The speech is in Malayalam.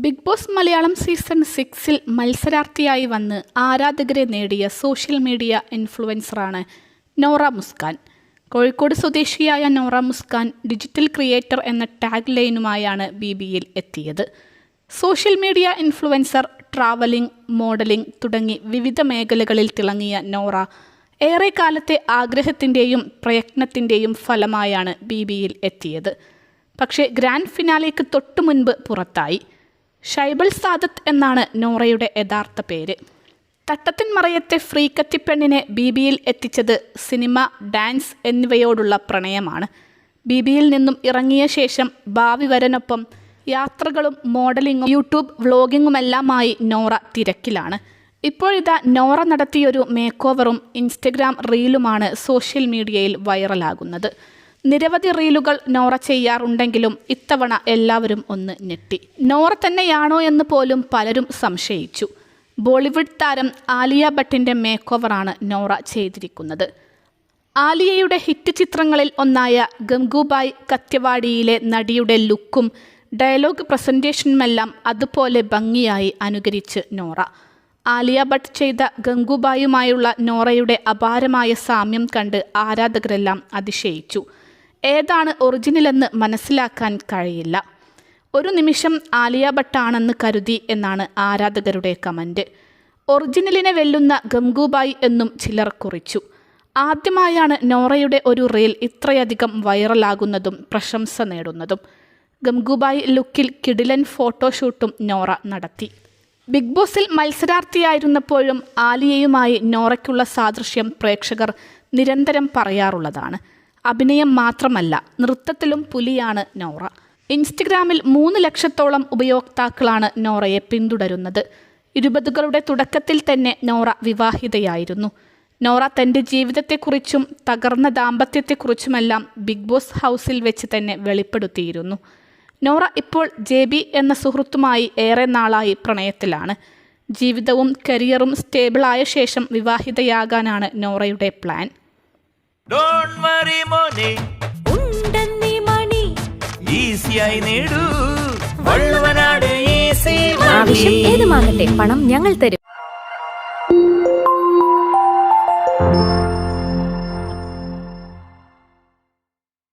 ബിഗ് ബോസ് മലയാളം സീസൺ 6-ൽ മത്സരാർത്ഥിയായി വന്ന് ആരാധകരെ നേടിയ സോഷ്യൽ മീഡിയ ഇൻഫ്ലുവൻസറാണ് നോറ മുസ്കാൻ. കോഴിക്കോട് സ്വദേശിയായ നോറ മുസ്കാൻ ഡിജിറ്റൽ ക്രിയേറ്റർ എന്ന ടാഗ് ലൈനുമായാണ് BBയിൽ എത്തിയത്. Social media influencer, travelling, modelling തുടങ്ങി വിവിധ മേഖലകളിൽ തിളങ്ങിയ നോറ ഏറെക്കാലത്തെ ആഗ്രഹത്തിൻ്റെയും പ്രയത്നത്തിൻ്റെയും ഫലമായാണ് BBയിൽ എത്തിയത്. പക്ഷേ ഗ്രാൻഡ് ഫിനാലേക്ക് തൊട്ടു മുൻപ് പുറത്തായി. ഷൈബൽ സാദത്ത് എന്നാണ് നോറയുടെ യഥാർത്ഥ പേര്. തട്ടത്തിൻ മറയത്തെ ഫ്രീക്കത്തിപ്പെണ്ണിനെ BBയിൽ എത്തിച്ചത് സിനിമ, ഡാൻസ് എന്നിവയോടുള്ള പ്രണയമാണ്. BBയിൽ നിന്നും ഇറങ്ങിയ ശേഷം ഭാവി വരനൊപ്പം യാത്രകളും മോഡലിങ്ങും യൂട്യൂബ് വ്ളോഗിങ്ങുമെല്ലാമായി നോറ തിരക്കിലാണ്. ഇപ്പോഴിതാ നോറ നടത്തിയൊരു മേക്ക് ഓവറും ഇൻസ്റ്റഗ്രാം റീലുമാണ് സോഷ്യൽ മീഡിയയിൽ വൈറലാകുന്നത്. നിരവധി റീലുകൾ നോറ ചെയ്യാറുണ്ടെങ്കിലും ഇത്തവണ എല്ലാവരും ഒന്ന് ഞെട്ടി. നോറ തന്നെയാണോ എന്ന് പോലും പലരും സംശയിച്ചു. ബോളിവുഡ് താരം ആലിയ ഭട്ടിൻ്റെ മേക്ക് ഓവറാണ് നോറ ചെയ്തിരിക്കുന്നത്. ആലിയയുടെ ഹിറ്റ് ചിത്രങ്ങളിൽ ഒന്നായ ഗംഗൂബായ് കത്യവാടിയിലെ നടിയുടെ ലുക്കും ഡയലോഗ് പ്രസൻറ്റേഷനുമെല്ലാം അതുപോലെ ഭംഗിയായി അനുകരിച്ച് നോറ. ആലിയ ഭട്ട് ചെയ്ത ഗംഗൂബായുമായുള്ള നോറയുടെ അപാരമായ സാമ്യം കണ്ട് ആരാധകരെല്ലാം അതിശയിച്ചു. ഏതാണ് ഒറിജിനലെന്ന് മനസ്സിലാക്കാൻ കഴിയില്ല. ഒരു നിമിഷം ആലിയ ഭട്ടാണെന്ന് കരുതി എന്നാണ് ആരാധകരുടെ കമൻറ്റ്. ഒറിജിനലിനെ വെല്ലുന്ന ഗംഗൂബായ് എന്നും ചിലർ കുറിച്ചു. ആദ്യമായാണ് നോറയുടെ ഒരു റീൽ ഇത്രയധികം വൈറലാകുന്നതും പ്രശംസ നേടുന്നതും. ഗംഗൂബായ് ലുക്കിൽ കിടിലൻ ഫോട്ടോഷൂട്ടും നോറ നടത്തി. ബിഗ് ബോസിൽ മത്സരാർത്ഥിയായിരുന്നപ്പോഴും ആലിയയുമായി നോറയ്ക്കുള്ള സാദൃശ്യം പ്രേക്ഷകർ നിരന്തരം പറയാറുള്ളതാണ്. അഭിനയം മാത്രമല്ല, നൃത്തത്തിലും പുലിയാണ് നോറ. ഇൻസ്റ്റഗ്രാമിൽ 3 ലക്ഷത്തോളം ഉപയോക്താക്കളാണ് നോറയെ പിന്തുടരുന്നത്. 20കളുടെ തുടക്കത്തിൽ തന്നെ നോറ വിവാഹിതയായിരുന്നു. നോറ തൻ്റെ ജീവിതത്തെക്കുറിച്ചും തകർന്ന ദാമ്പത്യത്തെക്കുറിച്ചുമെല്ലാം ബിഗ് ബോസ് ഹൗസിൽ വെച്ച് തന്നെ വെളിപ്പെടുത്തിയിരുന്നു. നോറ ഇപ്പോൾ JB എന്ന സുഹൃത്തുമായി ഏറെ നാളായി പ്രണയത്തിലാണ്. ജീവിതവും കരിയറും സ്റ്റേബിളായ ശേഷം വിവാഹിതയാകാനാണ് നോറയുടെ പ്ലാൻ. Don't worry money, ഉണ്ടെന്നീ മണി ഈസിയായി നേടൂ വള്ളുവനാട് ഈസി ആവശ്യം ഏതുമാകട്ടെ പണം ഞങ്ങൾ തരും.